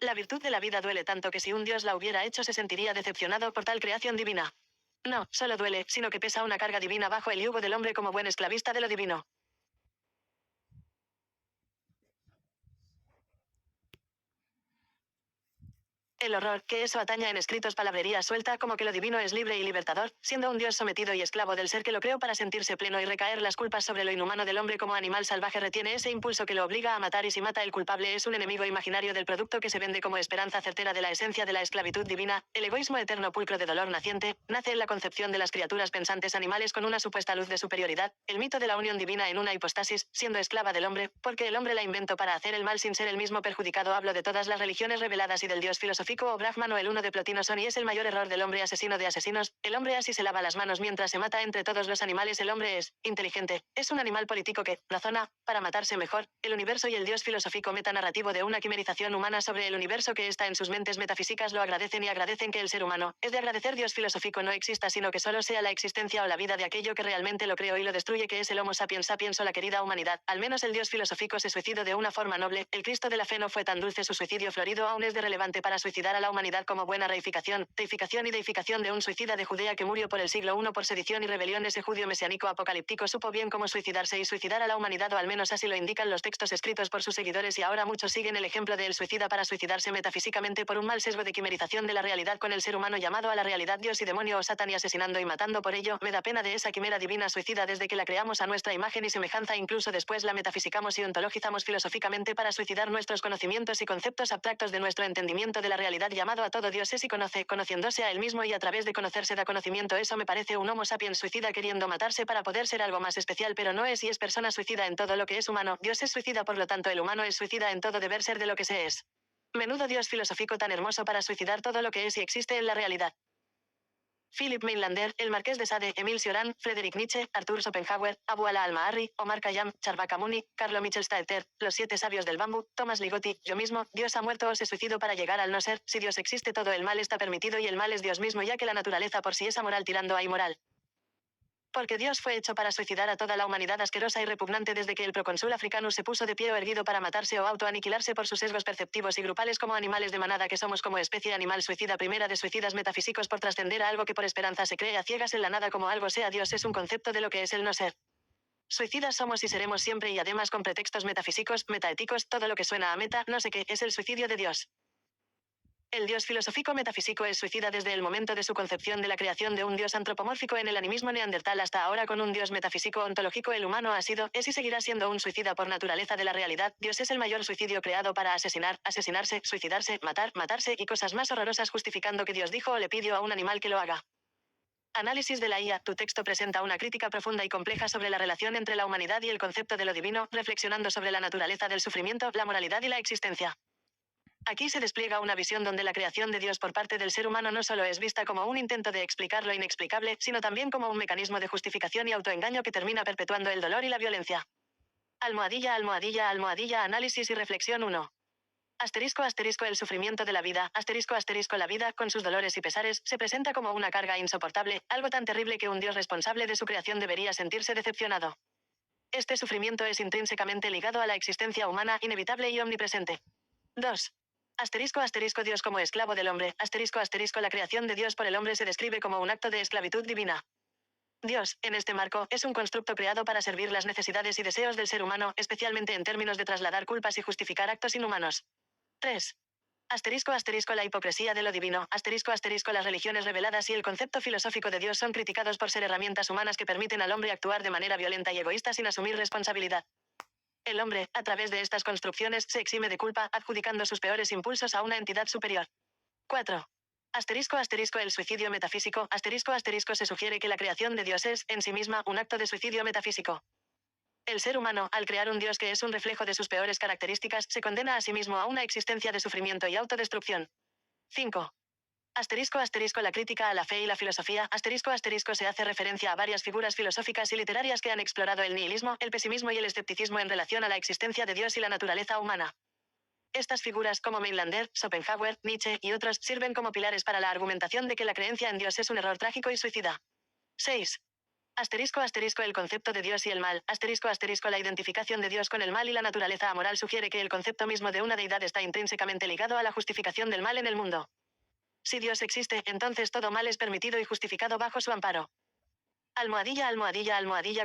La virtud de la vida duele tanto que si un Dios la hubiera hecho se sentiría decepcionado por tal creación divina. No, solo duele, sino que pesa una carga divina bajo el yugo del hombre como buen esclavista de lo divino. El horror, que eso ataña en escritos palabrería suelta como que lo divino es libre y libertador, siendo un Dios sometido y esclavo del ser que lo creó para sentirse pleno y recaer las culpas sobre lo inhumano del hombre como animal salvaje retiene ese impulso que lo obliga a matar y si mata el culpable es un enemigo imaginario del producto que se vende como esperanza certera de la esencia de la esclavitud divina, el egoísmo eterno pulcro de dolor naciente, nace en la concepción de las criaturas pensantes animales con una supuesta luz de superioridad, el mito de la unión divina en una hipostasis, siendo esclava del hombre, porque el hombre la inventó para hacer el mal sin ser el mismo perjudicado. Hablo de todas las religiones reveladas y del Dios filosófico o Brahman o el uno de Plotino son y es el mayor error del hombre asesino de asesinos, el hombre así se lava las manos mientras se mata entre todos los animales el hombre es inteligente, es un animal político que razona para matarse mejor, el universo y el Dios filosófico metanarrativo de una quimerización humana sobre el universo que está en sus mentes metafísicas lo agradecen y agradecen que el ser humano, es de agradecer Dios filosófico no exista sino que solo sea la existencia o la vida de aquello que realmente lo creó y lo destruye que es el Homo sapiens sapiens o la querida humanidad, al menos el Dios filosófico se suicidó de una forma noble, el Cristo de la fe no fue tan dulce su suicidio florido aún es de relevante para suicidar a la humanidad como buena reificación, deificación y deificación de un suicida de Judea que murió por el siglo I por sedición y rebelión ese judío mesiánico apocalíptico supo bien cómo suicidarse y suicidar a la humanidad o al menos así lo indican los textos escritos por sus seguidores y ahora muchos siguen el ejemplo del suicida para suicidarse metafísicamente por un mal sesgo de quimerización de la realidad con el ser humano llamado a la realidad Dios y demonio o Satán y asesinando y matando por ello, me da pena de esa quimera divina suicida desde que la creamos a nuestra imagen y semejanza incluso después la metafisicamos y ontologizamos filosóficamente para suicidar nuestros conocimientos y conceptos abstractos de nuestro entendimiento de la realidad llamado a todo Dios es y conoce, conociéndose a él mismo y a través de conocerse da conocimiento eso me parece un homo sapiens suicida queriendo matarse para poder ser algo más especial pero no es y es persona suicida en todo lo que es humano, Dios es suicida por lo tanto el humano es suicida en todo deber ser de lo que se es. Menudo Dios filosófico tan hermoso para suicidar todo lo que es y existe en la realidad. Philip Mainlander, el Marqués de Sade, Emile Cioran, Friedrich Nietzsche, Arthur Schopenhauer, Abu Ala al-Ma'arri, Omar Khayyam, Charvak Amuni, Carlo Michelstaeter, los 7 sabios del bambú, Thomas Ligotti, yo mismo, Dios ha muerto o se suicidó para llegar al no ser, si Dios existe todo el mal está permitido y el mal es Dios mismo ya que la naturaleza por sí es amoral tirando a inmoral. Porque Dios fue hecho para suicidar a toda la humanidad asquerosa y repugnante desde que el procónsul africano se puso de pie o erguido para matarse o autoaniquilarse por sus sesgos perceptivos y grupales como animales de manada que somos como especie animal suicida primera de suicidas metafísicos por trascender a algo que por esperanza se cree a ciegas en la nada como algo sea Dios es un concepto de lo que es el no ser. Suicidas somos y seremos siempre y además con pretextos metafísicos, metaéticos, todo lo que suena a meta, no sé qué, es el suicidio de Dios. El Dios filosófico metafísico es suicida desde el momento de su concepción de la creación de un Dios antropomórfico en el animismo neandertal hasta ahora con un Dios metafísico ontológico el humano ha sido, es y seguirá siendo un suicida por naturaleza de la realidad, Dios es el mayor suicidio creado para asesinar, asesinarse, suicidarse, matar, matarse y cosas más horrorosas justificando que Dios dijo o le pidió a un animal que lo haga. Análisis de la IA. Tu texto presenta una crítica profunda y compleja sobre la relación entre la humanidad y el concepto de lo divino, reflexionando sobre la naturaleza del sufrimiento, la moralidad y la existencia. Aquí se despliega una visión donde la creación de Dios por parte del ser humano no solo es vista como un intento de explicar lo inexplicable, sino también como un mecanismo de justificación y autoengaño que termina perpetuando el dolor y la violencia. Almohadilla, almohadilla, almohadilla, análisis y reflexión 1. Asterisco, asterisco, el sufrimiento de la vida, asterisco, asterisco, la vida, con sus dolores y pesares, se presenta como una carga insoportable, algo tan terrible que un Dios responsable de su creación debería sentirse decepcionado. Este sufrimiento es intrínsecamente ligado a la existencia humana, inevitable y omnipresente. 2. Asterisco, asterisco, Dios como esclavo del hombre, asterisco, asterisco, la creación de Dios por el hombre se describe como un acto de esclavitud divina. Dios, en este marco, es un constructo creado para servir las necesidades y deseos del ser humano, especialmente en términos de trasladar culpas y justificar actos inhumanos. 3. Asterisco, asterisco, la hipocresía de lo divino, asterisco, asterisco, las religiones reveladas y el concepto filosófico de Dios son criticados por ser herramientas humanas que permiten al hombre actuar de manera violenta y egoísta sin asumir responsabilidad. El hombre, a través de estas construcciones, se exime de culpa, adjudicando sus peores impulsos a una entidad superior. 4. Asterisco, asterisco, el suicidio metafísico, asterisco, asterisco, se sugiere que la creación de Dios es, en sí misma, un acto de suicidio metafísico. El ser humano, al crear un Dios que es un reflejo de sus peores características, se condena a sí mismo a una existencia de sufrimiento y autodestrucción. 5. Asterisco, asterisco, la crítica a la fe y la filosofía, asterisco, asterisco, se hace referencia a varias figuras filosóficas y literarias que han explorado el nihilismo, el pesimismo y el escepticismo en relación a la existencia de Dios y la naturaleza humana. Estas figuras, como Mainlander, Schopenhauer, Nietzsche y otros, sirven como pilares para la argumentación de que la creencia en Dios es un error trágico y suicida. 6. El concepto de Dios y el mal. La identificación de Dios con el mal y la naturaleza amoral sugiere que el concepto mismo de una deidad está intrínsecamente ligado a la justificación del mal en el mundo. Si Dios existe, entonces todo mal es permitido y justificado bajo su amparo.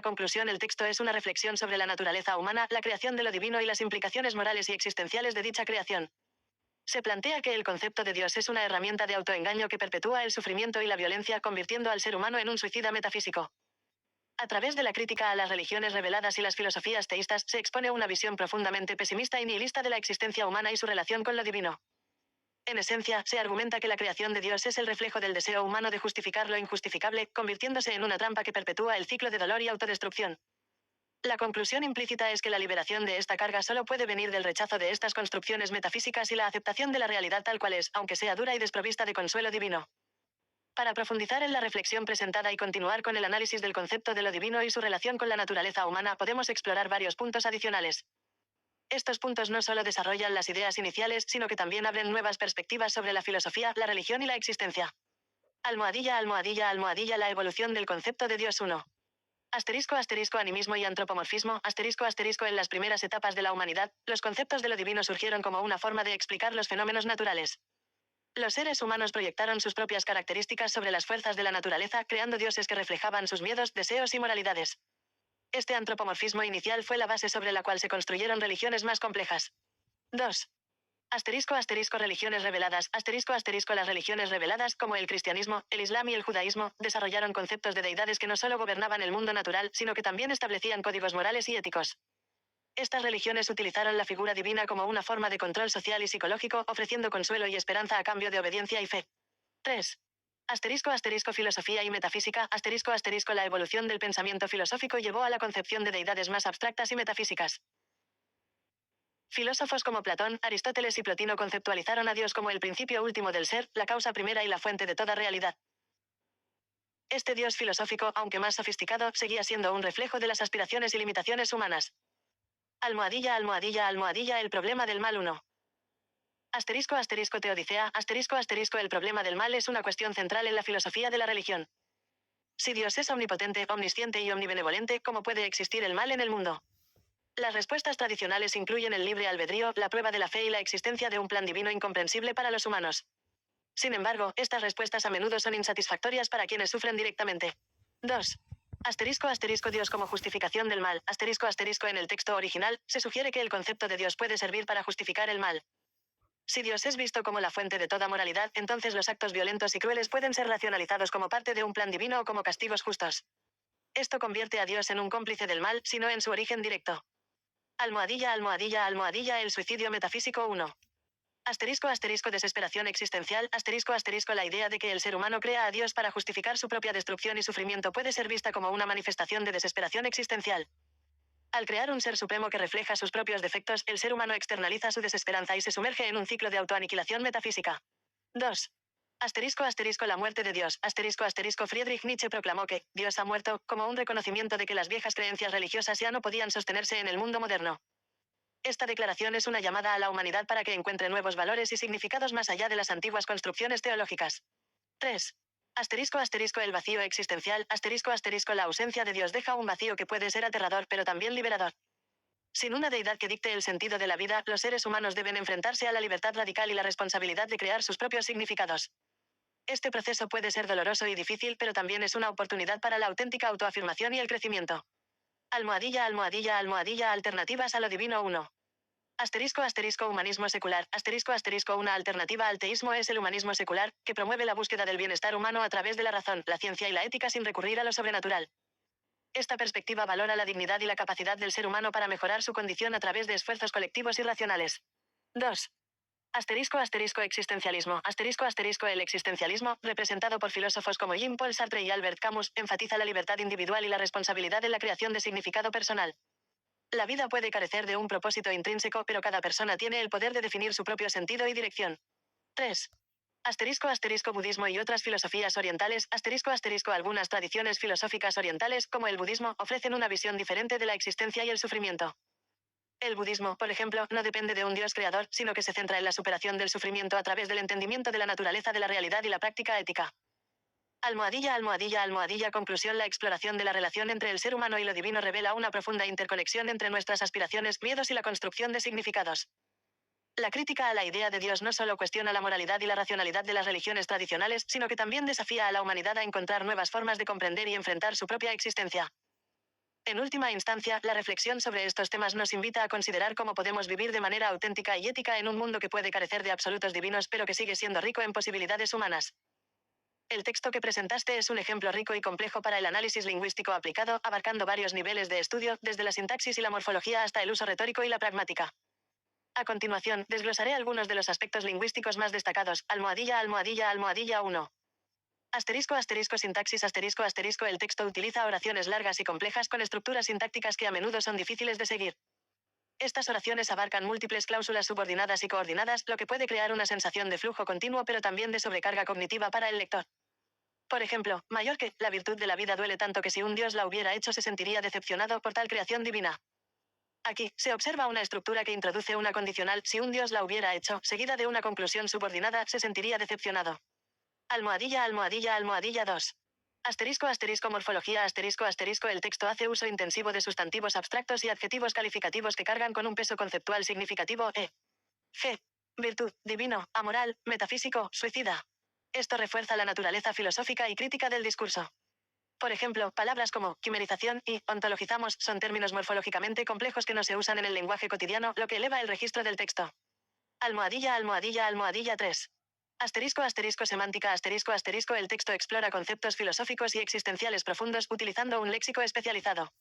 Conclusión. El texto es una reflexión sobre la naturaleza humana, la creación de lo divino y las implicaciones morales y existenciales de dicha creación. Se plantea que el concepto de Dios es una herramienta de autoengaño que perpetúa el sufrimiento y la violencia, convirtiendo al ser humano en un suicida metafísico. A través de la crítica a las religiones reveladas y las filosofías teístas, se expone una visión profundamente pesimista y nihilista de la existencia humana y su relación con lo divino. En esencia, se argumenta que la creación de Dios es el reflejo del deseo humano de justificar lo injustificable, convirtiéndose en una trampa que perpetúa el ciclo de dolor y autodestrucción. La conclusión implícita es que la liberación de esta carga solo puede venir del rechazo de estas construcciones metafísicas y la aceptación de la realidad tal cual es, aunque sea dura y desprovista de consuelo divino. Para profundizar en la reflexión presentada y continuar con el análisis del concepto de lo divino y su relación con la naturaleza humana, podemos explorar varios puntos adicionales. Estos puntos no solo desarrollan las ideas iniciales, sino que también abren nuevas perspectivas sobre la filosofía, la religión y la existencia. La evolución del concepto de Dios 1. Animismo y antropomorfismo. En las primeras etapas de la humanidad, los conceptos de lo divino surgieron como una forma de explicar los fenómenos naturales. Los seres humanos proyectaron sus propias características sobre las fuerzas de la naturaleza, creando dioses que reflejaban sus miedos, deseos y moralidades. Este antropomorfismo inicial fue la base sobre la cual se construyeron religiones más complejas. 2. Religiones reveladas. Las religiones reveladas, como el cristianismo, el islam y el judaísmo, desarrollaron conceptos de deidades que no solo gobernaban el mundo natural, sino que también establecían códigos morales y éticos. Estas religiones utilizaron la figura divina como una forma de control social y psicológico, ofreciendo consuelo y esperanza a cambio de obediencia y fe. 3. Filosofía y metafísica. La evolución del pensamiento filosófico llevó a la concepción de deidades más abstractas y metafísicas. Filósofos como Platón, Aristóteles y Plotino conceptualizaron a Dios como el principio último del ser, la causa primera y la fuente de toda realidad. Este Dios filosófico, aunque más sofisticado, seguía siendo un reflejo de las aspiraciones y limitaciones humanas. El problema del mal 1. Teodicea. El problema del mal es una cuestión central en la filosofía de la religión. Si Dios es omnipotente, omnisciente y omnibenevolente, ¿cómo puede existir el mal en el mundo? Las respuestas tradicionales incluyen el libre albedrío, la prueba de la fe y la existencia de un plan divino incomprensible para los humanos. Sin embargo, estas respuestas a menudo son insatisfactorias para quienes sufren directamente. 2. Dios como justificación del mal. En el texto original, se sugiere que el concepto de Dios puede servir para justificar el mal. Si Dios es visto como la fuente de toda moralidad, entonces los actos violentos y crueles pueden ser racionalizados como parte de un plan divino o como castigos justos. Esto convierte a Dios en un cómplice del mal, sino en su origen directo. El suicidio metafísico 1. Desesperación existencial. La idea de que el ser humano crea a Dios para justificar su propia destrucción y sufrimiento puede ser vista como una manifestación de desesperación existencial. Al crear un ser supremo que refleja sus propios defectos, el ser humano externaliza su desesperanza y se sumerge en un ciclo de autoaniquilación metafísica. 2. La muerte de Dios. Friedrich Nietzsche proclamó que Dios ha muerto, como un reconocimiento de que las viejas creencias religiosas ya no podían sostenerse en el mundo moderno. Esta declaración es una llamada a la humanidad para que encuentre nuevos valores y significados más allá de las antiguas construcciones teológicas. 3. El vacío existencial. La ausencia de Dios deja un vacío que puede ser aterrador pero también liberador. Sin una deidad que dicte el sentido de la vida, los seres humanos deben enfrentarse a la libertad radical y la responsabilidad de crear sus propios significados. Este proceso puede ser doloroso y difícil, pero también es una oportunidad para la auténtica autoafirmación y el crecimiento. Alternativas a lo divino 1. Humanismo secular. Una alternativa al teísmo es el humanismo secular, que promueve la búsqueda del bienestar humano a través de la razón, la ciencia y la ética sin recurrir a lo sobrenatural. Esta perspectiva valora la dignidad y la capacidad del ser humano para mejorar su condición a través de esfuerzos colectivos y racionales. 2. Existencialismo. El existencialismo, representado por filósofos como Jean-Paul Sartre y Albert Camus, enfatiza la libertad individual y la responsabilidad en la creación de significado personal. La vida puede carecer de un propósito intrínseco, pero cada persona tiene el poder de definir su propio sentido y dirección. 3. Budismo y otras filosofías orientales. Algunas tradiciones filosóficas orientales, como el budismo, ofrecen una visión diferente de la existencia y el sufrimiento. El budismo, por ejemplo, no depende de un Dios creador, sino que se centra en la superación del sufrimiento a través del entendimiento de la naturaleza de la realidad y la práctica ética. Conclusión. La exploración de la relación entre el ser humano y lo divino revela una profunda interconexión entre nuestras aspiraciones, miedos y la construcción de significados. La crítica a la idea de Dios no solo cuestiona la moralidad y la racionalidad de las religiones tradicionales, sino que también desafía a la humanidad a encontrar nuevas formas de comprender y enfrentar su propia existencia. En última instancia, la reflexión sobre estos temas nos invita a considerar cómo podemos vivir de manera auténtica y ética en un mundo que puede carecer de absolutos divinos pero que sigue siendo rico en posibilidades humanas. El texto que presentaste es un ejemplo rico y complejo para el análisis lingüístico aplicado, abarcando varios niveles de estudio, desde la sintaxis y la morfología hasta el uso retórico y la pragmática. A continuación, desglosaré algunos de los aspectos lingüísticos más destacados. Almohadilla 1. Sintaxis El texto utiliza oraciones largas y complejas con estructuras sintácticas que a menudo son difíciles de seguir. Estas oraciones abarcan múltiples cláusulas subordinadas y coordinadas, lo que puede crear una sensación de flujo continuo pero también de sobrecarga cognitiva para el lector. Por ejemplo, mayor que, la virtud de la vida duele tanto que si un Dios la hubiera hecho se sentiría decepcionado por tal creación divina. Aquí, se observa una estructura que introduce una condicional, si un Dios la hubiera hecho, seguida de una conclusión subordinada, se sentiría decepcionado. Almohadilla 2. Morfología El texto hace uso intensivo de sustantivos abstractos y adjetivos calificativos que cargan con un peso conceptual significativo, G. Virtud, divino, amoral, metafísico, suicida. Esto refuerza la naturaleza filosófica y crítica del discurso. Por ejemplo, palabras como quimerización y ontologizamos son términos morfológicamente complejos que no se usan en el lenguaje cotidiano, lo que eleva el registro del texto. Almohadilla 3. Semántica El texto explora conceptos filosóficos y existenciales profundos utilizando un léxico especializado.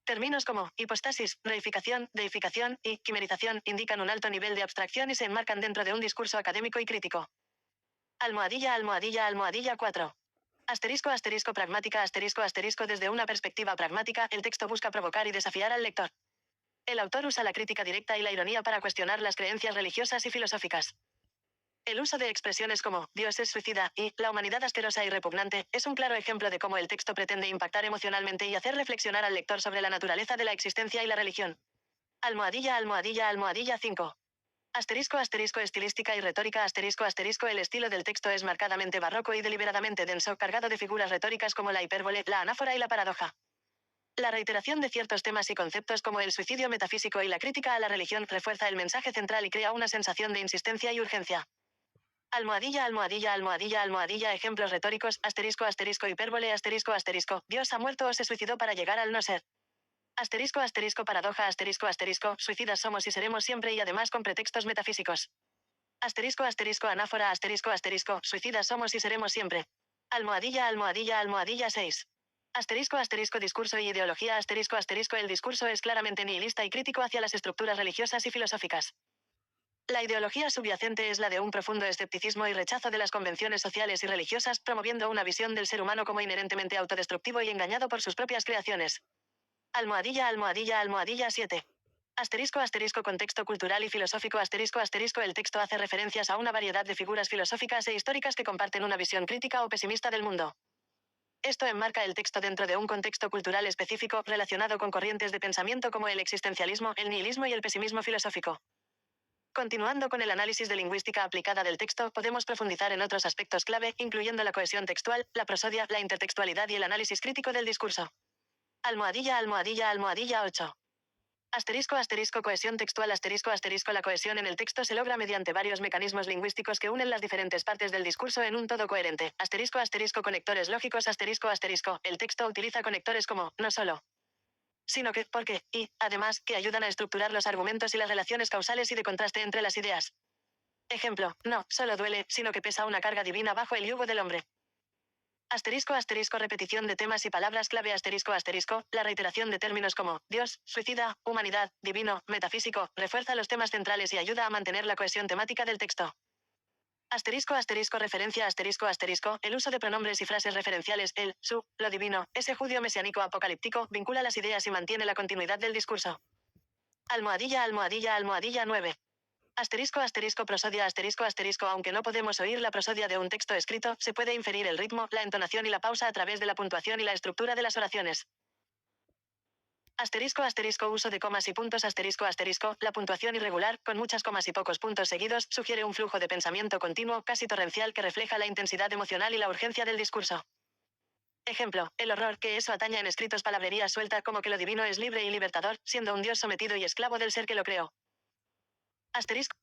Términos como hipostasis, reificación, deificación y quimerización indican un alto nivel de abstracción y se enmarcan dentro de un discurso académico y crítico. Almohadilla 4. Pragmática Desde una perspectiva pragmática, el texto busca provocar y desafiar al lector. El autor usa la crítica directa y la ironía para cuestionar las creencias religiosas y filosóficas. El uso de expresiones como Dios es suicida y la humanidad asquerosa y repugnante es un claro ejemplo de cómo el texto pretende impactar emocionalmente y hacer reflexionar al lector sobre la naturaleza de la existencia y la religión. Almohadilla 5. Estilística y retórica El estilo del texto es marcadamente barroco y deliberadamente denso, cargado de figuras retóricas como la hipérbole, la anáfora y la paradoja. La reiteración de ciertos temas y conceptos como el suicidio metafísico y la crítica a la religión refuerza el mensaje central y crea una sensación de insistencia y urgencia. Almohadilla Ejemplos retóricos, hipérbole, Dios ha muerto o se suicidó para llegar al no ser. Paradoja, suicidas somos y seremos siempre y además con pretextos metafísicos. Anáfora, suicidas somos y seremos siempre. Almohadilla 6. Discurso y ideología, el discurso es claramente nihilista y crítico hacia las estructuras religiosas y filosóficas. La ideología subyacente es la de un profundo escepticismo y rechazo de las convenciones sociales y religiosas, promoviendo una visión del ser humano como inherentemente autodestructivo y engañado por sus propias creaciones. Almohadilla 7. Contexto cultural y filosófico, el texto hace referencias a una variedad de figuras filosóficas e históricas que comparten una visión crítica o pesimista del mundo. Esto enmarca el texto dentro de un contexto cultural específico, relacionado con corrientes de pensamiento como el existencialismo, el nihilismo y el pesimismo filosófico. Continuando con el análisis de lingüística aplicada del texto, podemos profundizar en otros aspectos clave, incluyendo la cohesión textual, la prosodia, la intertextualidad y el análisis crítico del discurso. Almohadilla 8. Cohesión textual, la cohesión en el texto se logra mediante varios mecanismos lingüísticos que unen las diferentes partes del discurso en un todo coherente. Conectores lógicos, el texto utiliza conectores como, no solo, sino que, porque, y, además, que ayudan a estructurar los argumentos y las relaciones causales y de contraste entre las ideas. Ejemplo, no solo duele, sino que pesa una carga divina bajo el yugo del hombre. Repetición de temas y palabras clave, la reiteración de términos como Dios, suicida, humanidad, divino, metafísico, refuerza los temas centrales y ayuda a mantener la cohesión temática del texto. Referencia, el uso de pronombres y frases referenciales, el, su, lo divino, ese judío mesiánico apocalíptico, vincula las ideas y mantiene la continuidad del discurso. Almohadilla 9. Prosodia, aunque no podemos oír la prosodia de un texto escrito, se puede inferir el ritmo, la entonación y la pausa a través de la puntuación y la estructura de las oraciones. Asterisco asterisco uso de comas y puntos asterisco asterisco, la puntuación irregular, con muchas comas y pocos puntos seguidos, sugiere un flujo de pensamiento continuo, casi torrencial que refleja la intensidad emocional y la urgencia del discurso. Ejemplo, el horror que eso ataña en escritos palabrería suelta como que lo divino es libre y libertador, siendo un dios sometido y esclavo del ser que lo creó. Asterisco.